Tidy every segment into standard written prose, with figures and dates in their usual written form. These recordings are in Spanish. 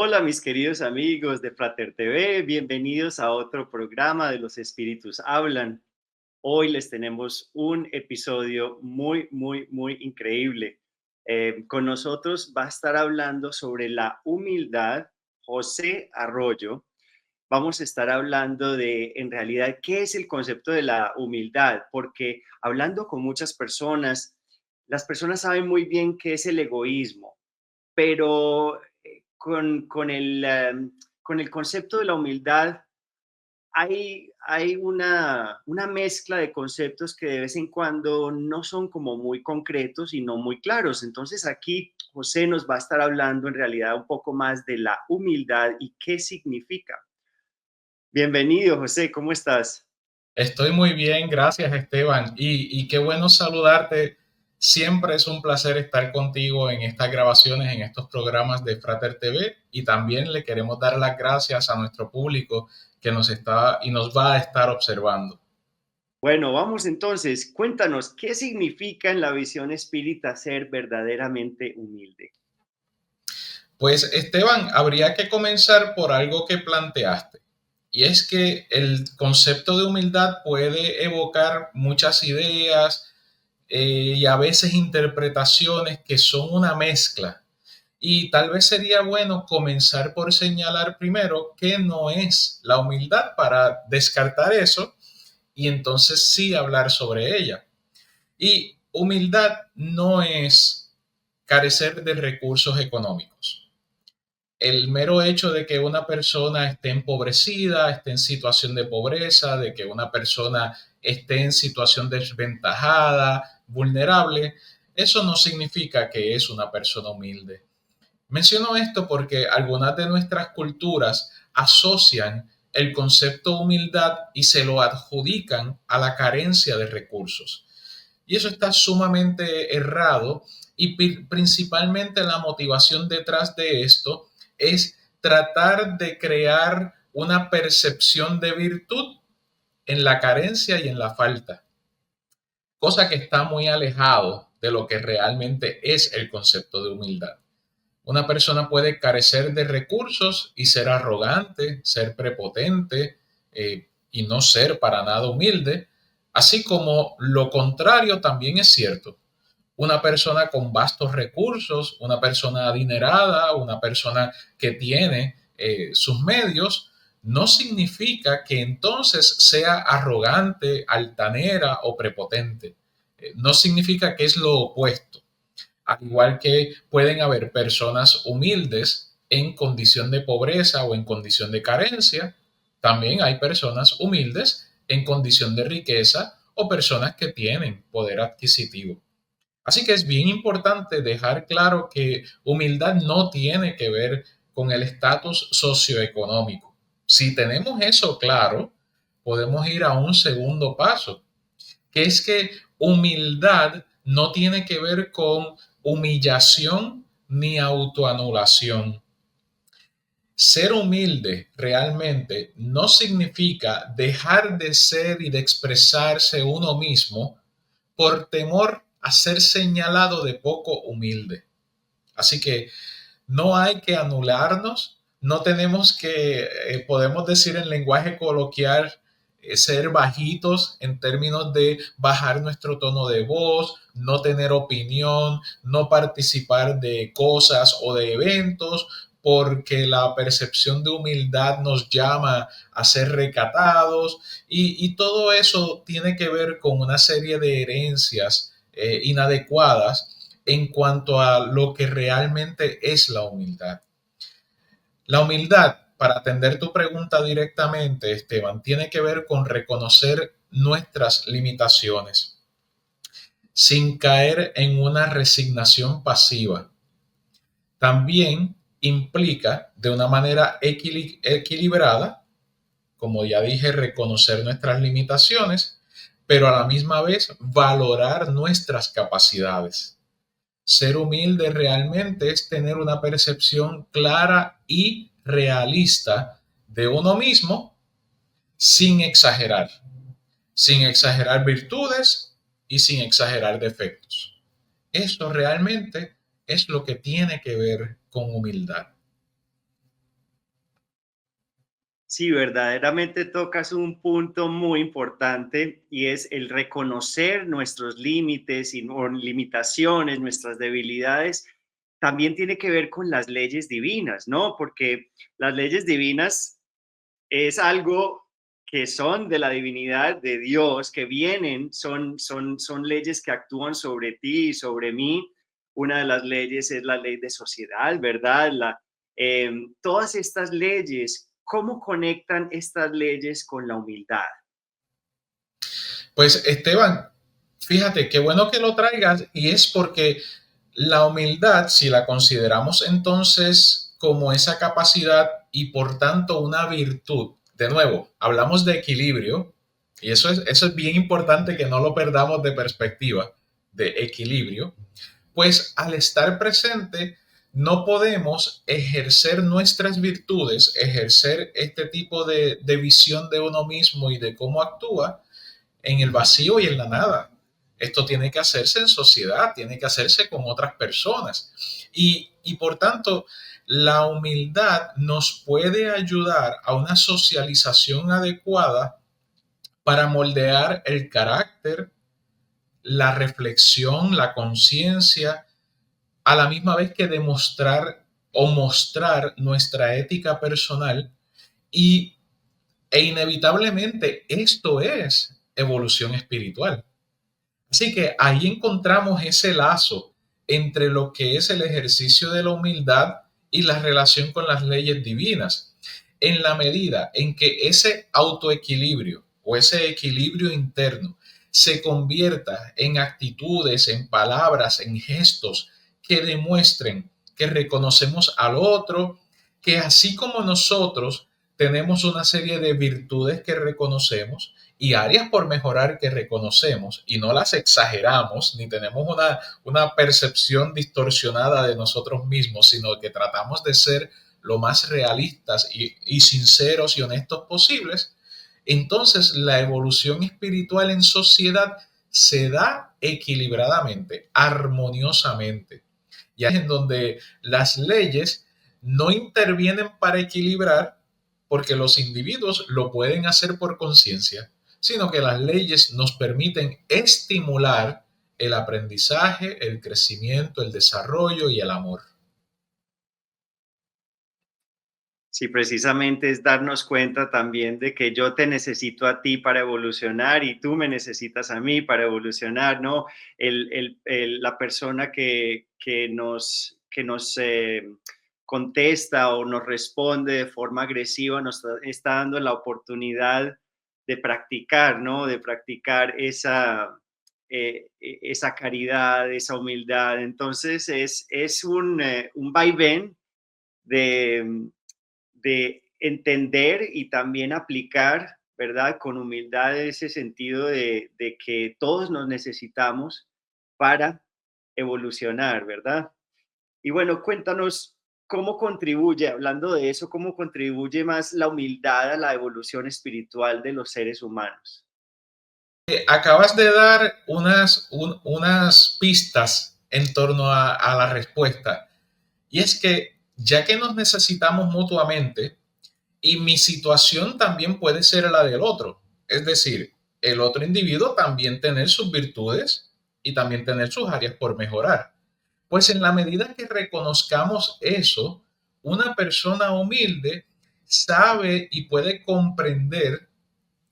Hola mis queridos amigos de Frater TV, bienvenidos a otro programa de Los Espíritus Hablan. Hoy les tenemos un episodio muy increíble. Con nosotros va a estar hablando sobre la humildad José Arroyo. Vamos a estar hablando de, en realidad, qué es el concepto de la humildad, porque hablando con muchas personas, las personas saben muy bien qué es el egoísmo, pero con el concepto de la humildad hay una mezcla de conceptos que de vez en cuando no son como muy concretos y no muy claros. Entonces aquí José nos va a estar hablando en realidad un poco más de la humildad y qué significa. Bienvenido, José, ¿cómo estás? Estoy muy bien, gracias Esteban. Y qué bueno saludarte. Siempre es un placer estar contigo en estas grabaciones, en estos programas de Frater TV. Y también le queremos dar las gracias a nuestro público que nos está y nos va a estar observando. Bueno, vamos entonces, cuéntanos, ¿qué significa en la visión espírita ser verdaderamente humilde? Pues Esteban, habría que comenzar por algo que planteaste. Y es que el concepto de humildad puede evocar muchas ideas y a veces interpretaciones que son una mezcla. Y tal vez sería bueno comenzar por señalar primero qué no es la humildad para descartar eso y entonces sí hablar sobre ella. Y humildad no es carecer de recursos económicos. El mero hecho de que una persona esté empobrecida, esté en situación de pobreza, de que una persona esté en situación desventajada, vulnerable, eso no significa que es una persona humilde. Menciono esto porque algunas de nuestras culturas asocian el concepto humildad y se lo adjudican a la carencia de recursos. Y eso está sumamente errado y principalmente la motivación detrás de esto es tratar de crear una percepción de virtud en la carencia y en la falta, cosa que está muy alejado de lo que realmente es el concepto de humildad. Una persona puede carecer de recursos y ser arrogante, ser prepotente y no ser para nada humilde, así como lo contrario también es cierto. Una persona con vastos recursos, una persona adinerada, una persona que tiene sus medios, no significa que entonces sea arrogante, altanera o prepotente. No significa que es lo opuesto. Al igual que pueden haber personas humildes en condición de pobreza o en condición de carencia, también hay personas humildes en condición de riqueza o personas que tienen poder adquisitivo. Así que es bien importante dejar claro que humildad no tiene que ver con el estatus socioeconómico. Si tenemos eso claro, podemos ir a un segundo paso, que es que humildad no tiene que ver con humillación ni autoanulación. Ser humilde realmente no significa dejar de ser y de expresarse uno mismo por temor a ser señalado de poco humilde. Así que no hay que anularnos, no tenemos que, podemos decir en lenguaje coloquial, ser bajitos en términos de bajar nuestro tono de voz, no tener opinión, no participar de cosas o de eventos, porque la percepción de humildad nos llama a ser recatados y todo eso tiene que ver con una serie de herencias inadecuadas en cuanto a lo que realmente es la humildad. La humildad, para atender tu pregunta directamente, Esteban, tiene que ver con reconocer nuestras limitaciones sin caer en una resignación pasiva. También implica de una manera equilibrada, como ya dije, reconocer nuestras limitaciones, pero a la misma vez valorar nuestras capacidades. Ser humilde realmente es tener una percepción clara y realista de uno mismo sin exagerar virtudes y sin exagerar defectos. Eso realmente es lo que tiene que ver con humildad. Sí, verdaderamente tocas un punto muy importante y es el reconocer nuestros límites y limitaciones, nuestras debilidades. También tiene que ver con las leyes divinas, ¿no? Porque las leyes divinas es algo que son de la divinidad de Dios, que vienen, son leyes que actúan sobre ti y sobre mí. Una de las leyes es la ley de sociedad, ¿verdad? Todas estas leyes, ¿cómo conectan estas leyes con la humildad? Pues Esteban, fíjate, qué bueno que lo traigas y es porque la humildad, si la consideramos entonces como esa capacidad y por tanto una virtud, de nuevo, hablamos de equilibrio y eso es bien importante que no lo perdamos de perspectiva, de equilibrio, pues al estar presente no podemos ejercer nuestras virtudes, ejercer este tipo de visión de uno mismo y de cómo actúa en el vacío y en la nada. Esto tiene que hacerse en sociedad, tiene que hacerse con otras personas. Y por tanto, la humildad nos puede ayudar a una socialización adecuada para moldear el carácter, la reflexión, la conciencia, a la misma vez que demostrar o mostrar nuestra ética personal y, e inevitablemente esto es evolución espiritual. Así que ahí encontramos ese lazo entre lo que es el ejercicio de la humildad y la relación con las leyes divinas. En la medida en que ese autoequilibrio o ese equilibrio interno se convierta en actitudes, en palabras, en gestos que demuestren que reconocemos al otro, que así como nosotros tenemos una serie de virtudes que reconocemos, y áreas por mejorar que reconocemos y no las exageramos ni tenemos una percepción distorsionada de nosotros mismos, sino que tratamos de ser lo más realistas y sinceros y honestos posibles, entonces la evolución espiritual en sociedad se da equilibradamente, armoniosamente. Ya es en donde las leyes no intervienen para equilibrar, porque los individuos lo pueden hacer por conciencia, sino que las leyes nos permiten estimular el aprendizaje, el crecimiento, el desarrollo y el amor. Sí, precisamente es darnos cuenta también de que yo te necesito a ti para evolucionar y tú me necesitas a mí para evolucionar, ¿no? La persona que nos contesta o nos responde de forma agresiva nos está dando la oportunidad de practicar, ¿no? De practicar esa caridad, esa humildad. Entonces es un vaivén de entender y también aplicar, ¿verdad? Con humildad ese sentido de que todos nos necesitamos para evolucionar, ¿verdad? Y bueno, cuéntanos cómo contribuye, hablando de eso, cómo contribuye más la humildad a la evolución espiritual de los seres humanos. Acabas de dar unas pistas en torno a la respuesta. Y es que ya que nos necesitamos mutuamente, y mi situación también puede ser la del otro, es decir, el otro individuo también tener sus virtudes y también tener sus áreas por mejorar. Pues en la medida que reconozcamos eso, una persona humilde sabe y puede comprender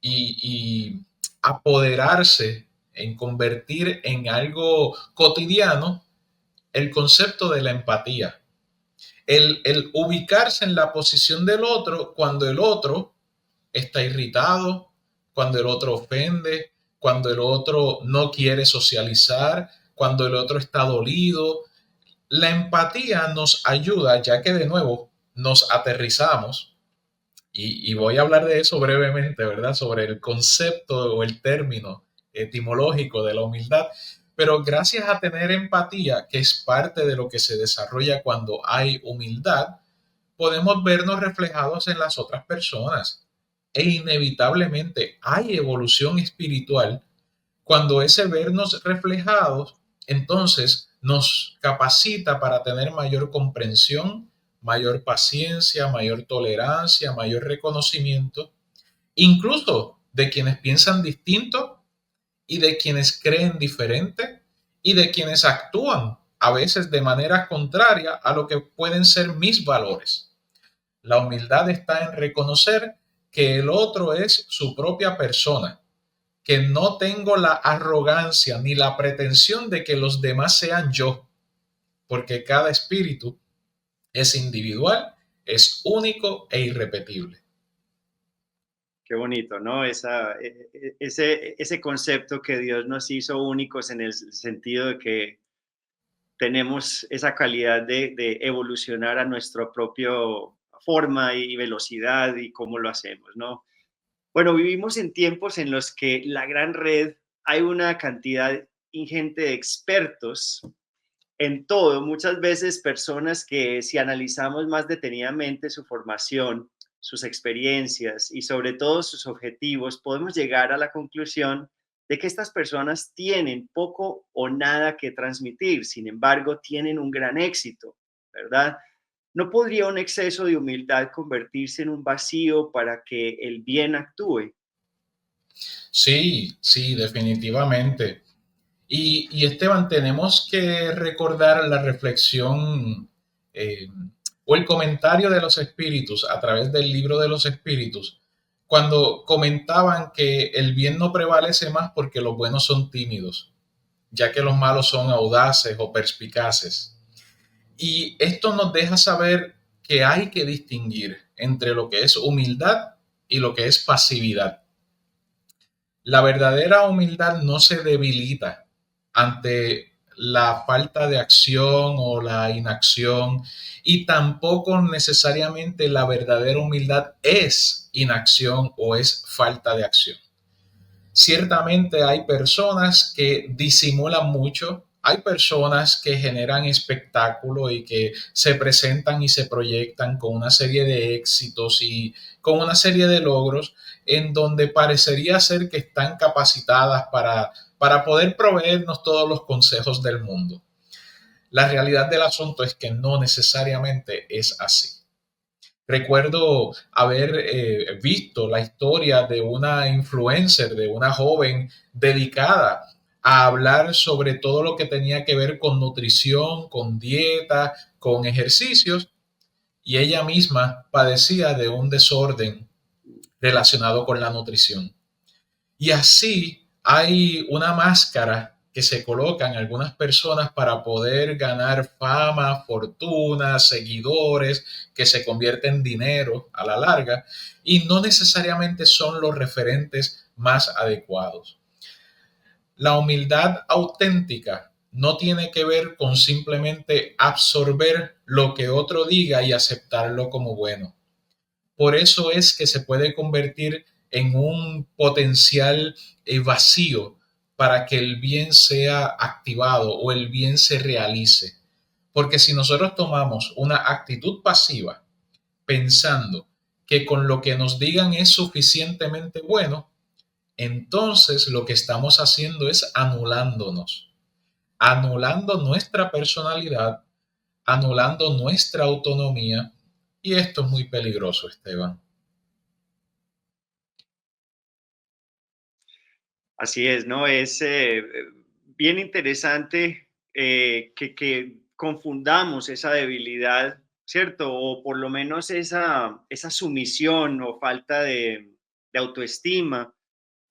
y apoderarse en convertir en algo cotidiano el concepto de la empatía, el ubicarse en la posición del otro cuando el otro está irritado, cuando el otro ofende, cuando el otro no quiere socializar, cuando el otro está dolido. La empatía nos ayuda, ya que de nuevo nos aterrizamos, y voy a hablar de eso brevemente, ¿verdad? Sobre el concepto o el término etimológico de la humildad, pero gracias a tener empatía, que es parte de lo que se desarrolla cuando hay humildad, podemos vernos reflejados en las otras personas. E inevitablemente hay evolución espiritual cuando ese vernos reflejados entonces nos capacita para tener mayor comprensión, mayor paciencia, mayor tolerancia, mayor reconocimiento, incluso de quienes piensan distinto y de quienes creen diferente y de quienes actúan a veces de manera contraria a lo que pueden ser mis valores. La humildad está en reconocer que el otro es su propia persona, que no tengo la arrogancia ni la pretensión de que los demás sean yo, porque cada espíritu es individual, es único e irrepetible. Qué bonito, ¿no? Ese concepto que Dios nos hizo únicos en el sentido de que tenemos esa calidad de evolucionar a nuestra propia forma y velocidad y cómo lo hacemos, ¿no? Bueno, vivimos en tiempos en los que la gran red hay una cantidad ingente de expertos en todo, muchas veces personas que si analizamos más detenidamente su formación, sus experiencias y sobre todo sus objetivos, podemos llegar a la conclusión de que estas personas tienen poco o nada que transmitir, sin embargo, tienen un gran éxito, ¿verdad? ¿No podría un exceso de humildad convertirse en un vacío para que el bien actúe? Sí, sí, definitivamente. Esteban, tenemos que recordar la reflexión eh, o el comentario de los espíritus a través del libro de los espíritus, cuando comentaban que el bien no prevalece más porque los buenos son tímidos, ya que los malos son audaces o perspicaces. Y esto nos deja saber que hay que distinguir entre lo que es humildad y lo que es pasividad. La verdadera humildad no se debilita ante la falta de acción o la inacción, y tampoco necesariamente la verdadera humildad es inacción o es falta de acción. Ciertamente hay personas que disimulan mucho, hay personas que generan espectáculo y que se presentan y se proyectan con una serie de éxitos y con una serie de logros en donde parecería ser que están capacitadas para poder proveernos todos los consejos del mundo. La realidad del asunto es que no necesariamente es así. Recuerdo haber visto la historia de una influencer, de una joven dedicada a hablar sobre todo lo que tenía que ver con nutrición, con dieta, con ejercicios, y ella misma padecía de un desorden relacionado con la nutrición. Y así hay una máscara que se colocan algunas personas para poder ganar fama, fortuna, seguidores, que se convierte en dinero a la larga, y no necesariamente son los referentes más adecuados. La humildad auténtica no tiene que ver con simplemente absorber lo que otro diga y aceptarlo como bueno. Por eso es que se puede convertir en un potencial vacío para que el bien sea activado o el bien se realice. Porque si nosotros tomamos una actitud pasiva pensando que con lo que nos digan es suficientemente bueno, entonces lo que estamos haciendo es anulándonos, anulando nuestra personalidad, anulando nuestra autonomía, y esto es muy peligroso, Esteban. Así es, ¿no? Es bien interesante que confundamos esa debilidad, ¿cierto? O por lo menos esa sumisión o falta de autoestima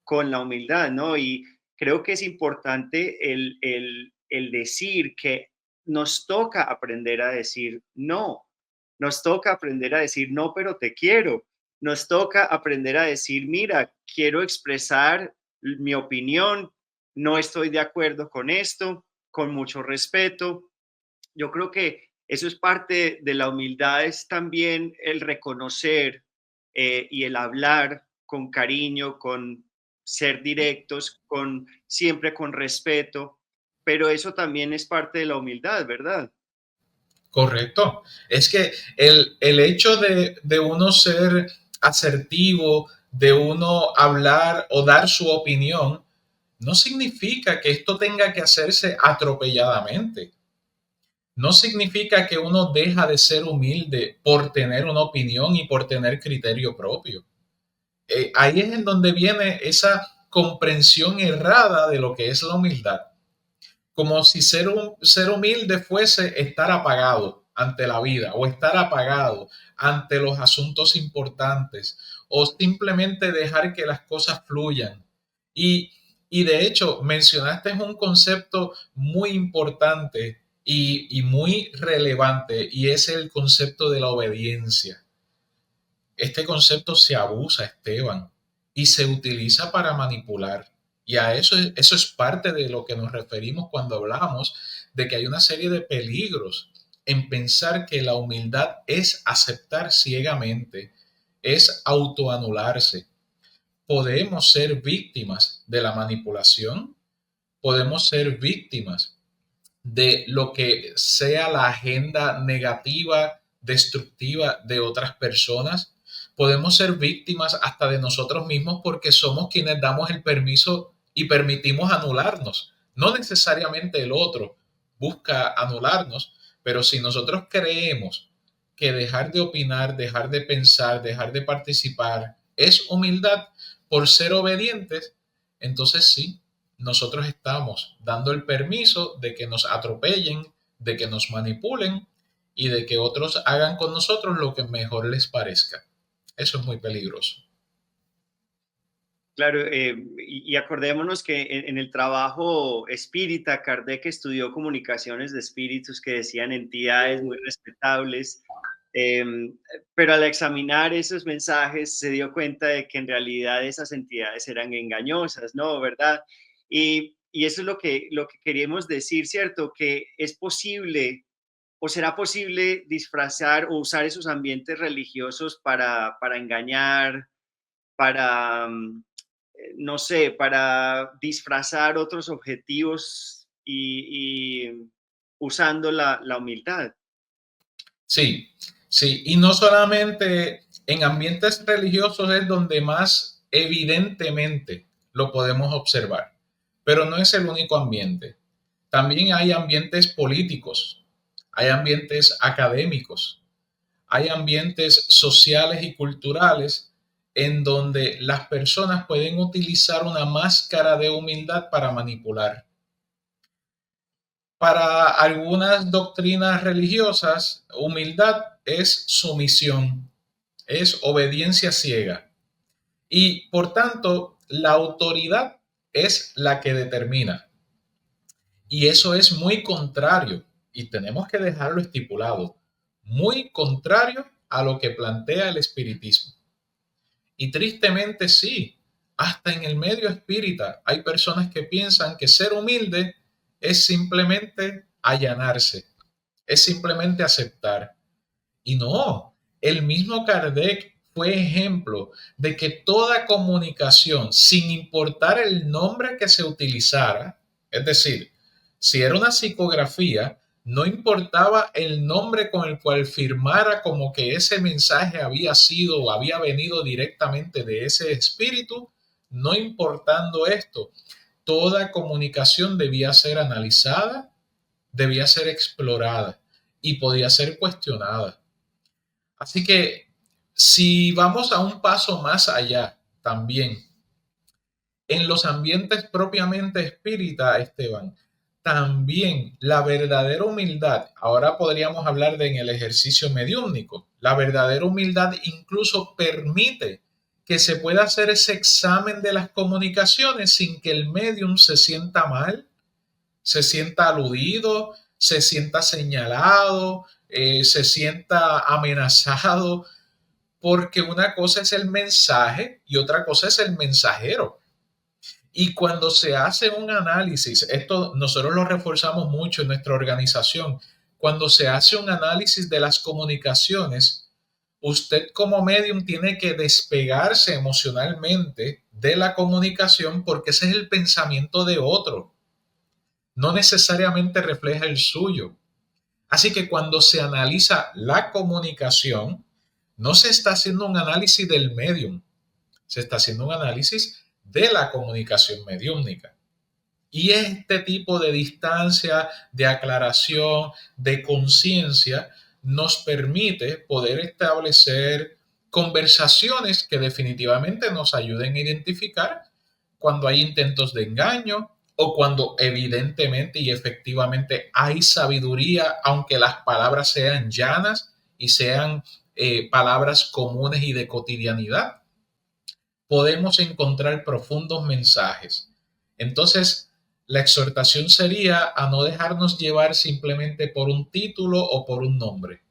con la humildad, ¿no? Y creo que es importante el decir que nos toca aprender a decir no, nos toca aprender a decir no, pero te quiero, nos toca aprender a decir, mira, quiero expresar mi opinión, no estoy de acuerdo con esto, con mucho respeto. Yo creo que eso es parte de la humildad, es también el reconocer y el hablar con cariño, con ser directos, con siempre con respeto, pero eso también es parte de la humildad, ¿verdad? Correcto. Es que el hecho de uno ser asertivo, de uno hablar o dar su opinión, no significa que esto tenga que hacerse atropelladamente. no significa que uno deja de ser humilde por tener una opinión y por tener criterio propio. Ahí es en donde viene esa comprensión errada de lo que es la humildad. Como si ser humilde fuese estar apagado ante la vida o estar apagado ante los asuntos importantes o simplemente dejar que las cosas fluyan. Y, y de hecho, mencionaste un concepto muy importante y muy relevante y es el concepto de la obediencia. Este concepto se abusa, Esteban, y se utiliza para manipular. Y a eso es parte de lo que nos referimos cuando hablamos de que hay una serie de peligros en pensar que la humildad es aceptar ciegamente, es autoanularse. Podemos ser víctimas de la manipulación, podemos ser víctimas de lo que sea la agenda negativa, destructiva de otras personas. Podemos ser víctimas hasta de nosotros mismos porque somos quienes damos el permiso y permitimos anularnos. No necesariamente el otro busca anularnos, pero si nosotros creemos que dejar de opinar, dejar de pensar, dejar de participar es humildad por ser obedientes, entonces sí, nosotros estamos dando el permiso de que nos atropellen, de que nos manipulen y de que otros hagan con nosotros lo que mejor les parezca. Eso es muy peligroso. Claro, y acordémonos que en el trabajo espírita, Kardec estudió comunicaciones de espíritus que decían entidades muy respetables, pero al examinar esos mensajes se dio cuenta de que en realidad esas entidades eran engañosas, ¿no? ¿Verdad? Y eso es lo que queríamos decir, ¿cierto? Que es posible o será posible disfrazar o usar esos ambientes religiosos para engañar, para, no sé, para disfrazar otros objetivos y usando la humildad. Sí, sí, y no solamente en ambientes religiosos es donde más evidentemente lo podemos observar, pero no es el único ambiente. También hay ambientes políticos, hay ambientes académicos, hay ambientes sociales y culturales en donde las personas pueden utilizar una máscara de humildad para manipular. Para algunas doctrinas religiosas, humildad es sumisión, es obediencia ciega y por tanto la autoridad es la que determina. Y eso es muy contrario, y tenemos que dejarlo estipulado, muy contrario a lo que plantea el espiritismo. Y tristemente sí, hasta en el medio espírita hay personas que piensan que ser humilde es simplemente allanarse, es simplemente aceptar. Y no, el mismo Kardec fue ejemplo de que toda comunicación, sin importar el nombre que se utilizara, es decir, si era una psicografía, no importaba el nombre con el cual firmara como que ese mensaje había sido o había venido directamente de ese espíritu, no importando esto, toda comunicación debía ser analizada, debía ser explorada y podía ser cuestionada. Así que si vamos a un paso más allá también, en los ambientes propiamente espírita, Esteban, también la verdadera humildad, ahora podríamos hablar de en el ejercicio mediúmnico, la verdadera humildad incluso permite que se pueda hacer ese examen de las comunicaciones sin que el medium se sienta mal, se sienta aludido, se sienta señalado, se sienta amenazado, porque una cosa es el mensaje y otra cosa es el mensajero. Y cuando se hace un análisis, esto nosotros lo reforzamos mucho en nuestra organización, cuando se hace un análisis de las comunicaciones, usted como medium tiene que despegarse emocionalmente de la comunicación porque ese es el pensamiento de otro, no necesariamente refleja el suyo. Así que cuando se analiza la comunicación, no se está haciendo un análisis del medium, se está haciendo un análisis de la comunicación mediúmnica. Y este tipo de distancia, de aclaración, de conciencia, nos permite poder establecer conversaciones que definitivamente nos ayuden a identificar cuando hay intentos de engaño o cuando evidentemente y efectivamente hay sabiduría, aunque las palabras sean llanas y sean palabras comunes y de cotidianidad, podemos encontrar profundos mensajes. Entonces, la exhortación sería a no dejarnos llevar simplemente por un título o por un nombre.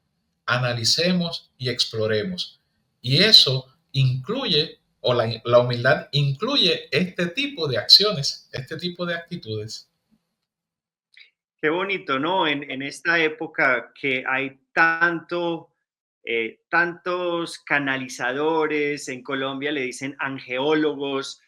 Analicemos y exploremos. Y eso incluye, o la humildad incluye este tipo de acciones, este tipo de actitudes. Qué bonito, ¿no? En esta época que hay tantos canalizadores, en Colombia le dicen angeólogos,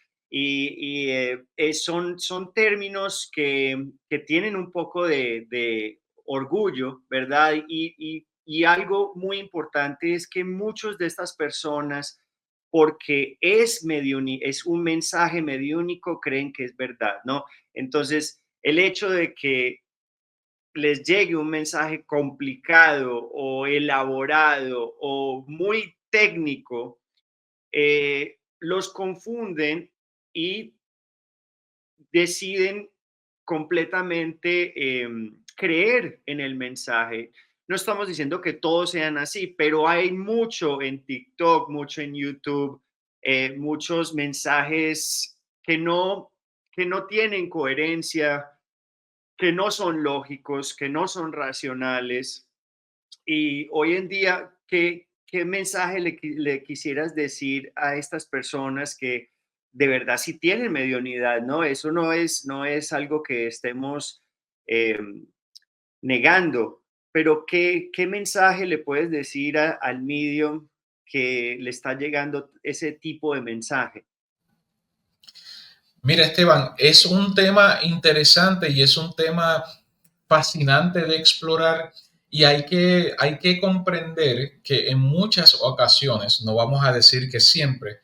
son términos que tienen un poco de orgullo, ¿verdad? Y algo muy importante es que muchos de estas personas, porque es un mensaje mediúnico, creen que es verdad, ¿no? Entonces, el hecho de que les llegue un mensaje complicado o elaborado o muy técnico, los confunden y deciden completamente creer en el mensaje. No estamos diciendo que todos sean así, pero hay mucho en TikTok, mucho en YouTube, muchos mensajes que no tienen coherencia, que no son lógicos, que no son racionales. Y hoy en día, qué mensaje le quisieras decir a estas personas que de verdad sí tienen mediunidad, ¿no? Eso no es algo que estemos eh, negando, pero qué mensaje le puedes decir al medium que le está llegando ese tipo de mensaje? Mira, Esteban, es un tema interesante y es un tema fascinante de explorar y hay que comprender que en muchas ocasiones, no vamos a decir que siempre,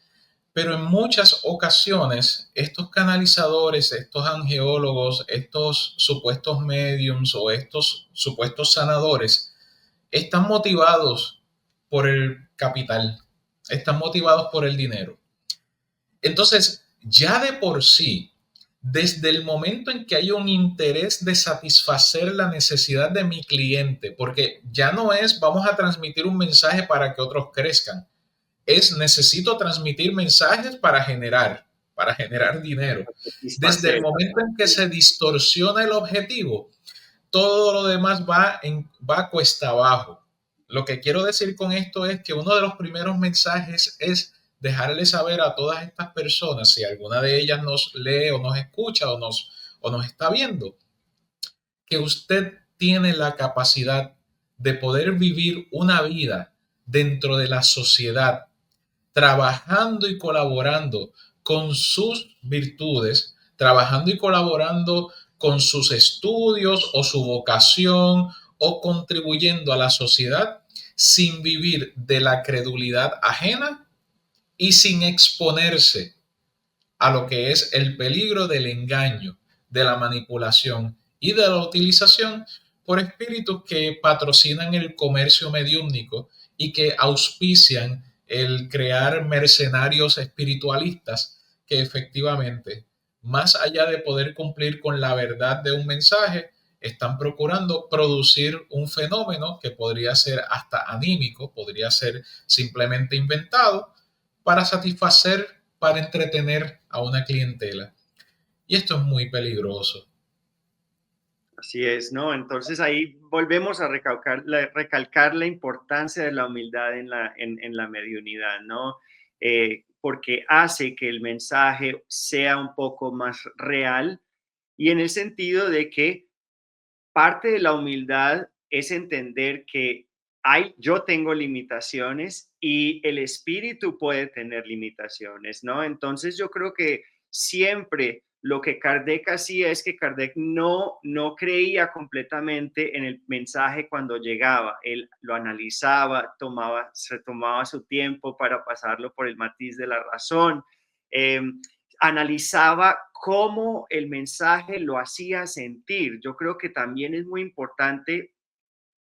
pero en muchas ocasiones estos canalizadores, estos angeólogos, estos supuestos mediums o estos supuestos sanadores están motivados por el capital, están motivados por el dinero. Entonces, ya de por sí, desde el momento en que hay un interés de satisfacer la necesidad de mi cliente, porque ya no es vamos a transmitir un mensaje para que otros crezcan, es necesito transmitir mensajes para generar dinero. Desde el Satisfacer. momento en que se distorsiona el objetivo, todo lo demás va cuesta abajo. Lo que quiero decir con esto es que uno de los primeros mensajes es dejarle saber a todas estas personas, si alguna de ellas nos lee o nos escucha o nos está viendo, que usted tiene la capacidad de poder vivir una vida dentro de la sociedad, trabajando y colaborando con sus virtudes, trabajando y colaborando con sus estudios o su vocación o contribuyendo a la sociedad sin vivir de la credulidad ajena y sin exponerse a lo que es el peligro del engaño, de la manipulación y de la utilización por espíritus que patrocinan el comercio mediúmnico y que auspician el crear mercenarios espiritualistas que efectivamente, más allá de poder cumplir con la verdad de un mensaje, están procurando producir un fenómeno que podría ser hasta anímico, podría ser simplemente inventado para satisfacer, para entretener a una clientela. Y esto es muy peligroso. Así es, ¿no? Entonces ahí volvemos a recalcar la importancia de la humildad en la mediunidad, ¿no? Porque hace que el mensaje sea un poco más real y en el sentido de que parte de la humildad es entender que yo tengo limitaciones y el espíritu puede tener limitaciones, ¿no? Entonces yo creo que siempre lo que Kardec hacía es que Kardec no creía completamente en el mensaje cuando llegaba. Él lo analizaba, se tomaba su tiempo para pasarlo por el matiz de la razón. Eh, analizaba cómo el mensaje lo hacía sentir. Yo creo que también es muy importante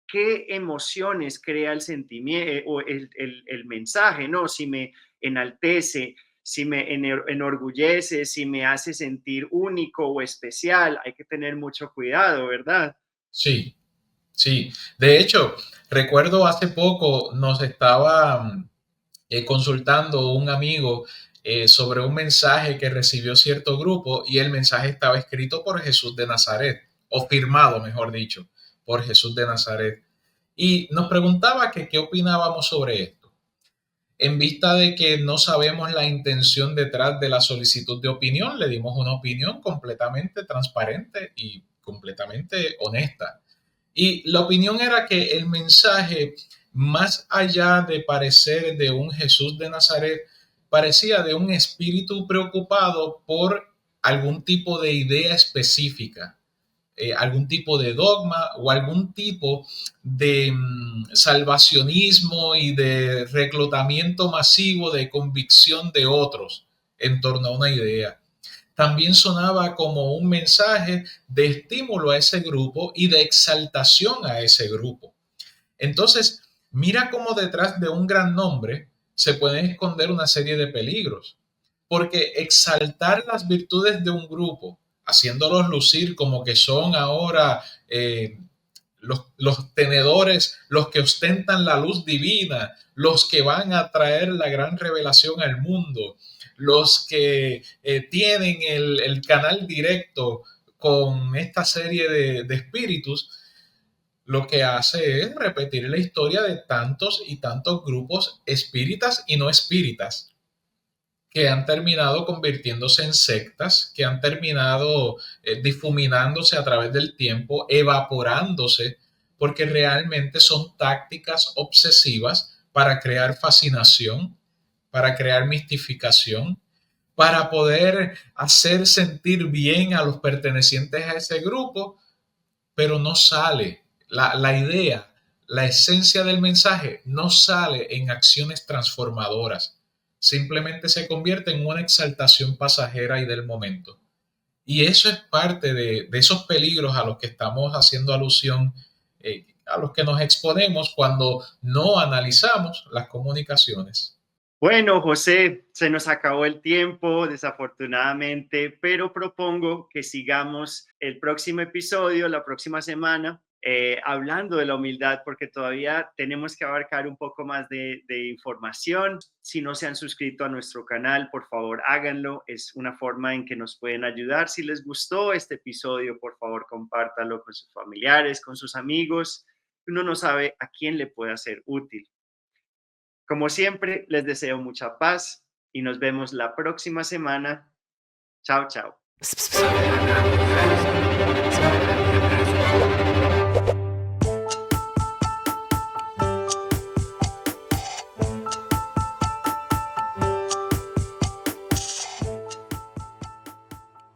qué emociones crea el sentimiento o el mensaje, ¿no? Si me enaltece, si me enorgullece, si me hace sentir único o especial, hay que tener mucho cuidado, ¿verdad? Sí, sí. De hecho, recuerdo hace poco nos estaba consultando un amigo sobre un mensaje que recibió cierto grupo y el mensaje estaba escrito por Jesús de Nazaret, o firmado, mejor dicho, por Jesús de Nazaret. Y nos preguntaba que qué opinábamos sobre esto. En vista de que no sabemos la intención detrás de la solicitud de opinión, le dimos una opinión completamente transparente y completamente honesta. Y la opinión era que el mensaje, más allá de parecer de un Jesús de Nazaret, parecía de un espíritu preocupado por algún tipo de idea específica, algún tipo de dogma o algún tipo de salvacionismo y de reclutamiento masivo de convicción de otros en torno a una idea. También sonaba como un mensaje de estímulo a ese grupo y de exaltación a ese grupo. Entonces, mira cómo detrás de un gran nombre se pueden esconder una serie de peligros, porque exaltar las virtudes de un grupo, haciéndolos lucir como que son ahora los tenedores, los que ostentan la luz divina, los que van a traer la gran revelación al mundo, los que tienen el canal directo con esta serie de espíritus, lo que hace es repetir la historia de tantos y tantos grupos espíritas y no espíritas que han terminado convirtiéndose en sectas, que han terminado difuminándose a través del tiempo, evaporándose, porque realmente son tácticas obsesivas para crear fascinación, para crear mistificación, para poder hacer sentir bien a los pertenecientes a ese grupo, pero no sale la idea, la esencia del mensaje no sale en acciones transformadoras, simplemente se convierte en una exaltación pasajera y del momento. Y eso es parte de esos peligros a los que estamos haciendo alusión, a los que nos exponemos cuando no analizamos las comunicaciones. Bueno, José, se nos acabó el tiempo, desafortunadamente, pero propongo que sigamos el próximo episodio, la próxima semana, hablando de la humildad, porque todavía tenemos que abarcar un poco más de información. Si no se han suscrito a nuestro canal, por favor, háganlo. Es una forma en que nos pueden ayudar. Si les gustó este episodio, por favor, compártanlo con sus familiares, con sus amigos. Uno no sabe a quién le puede ser útil. Como siempre, les deseo mucha paz y nos vemos la próxima semana. Chao, chao.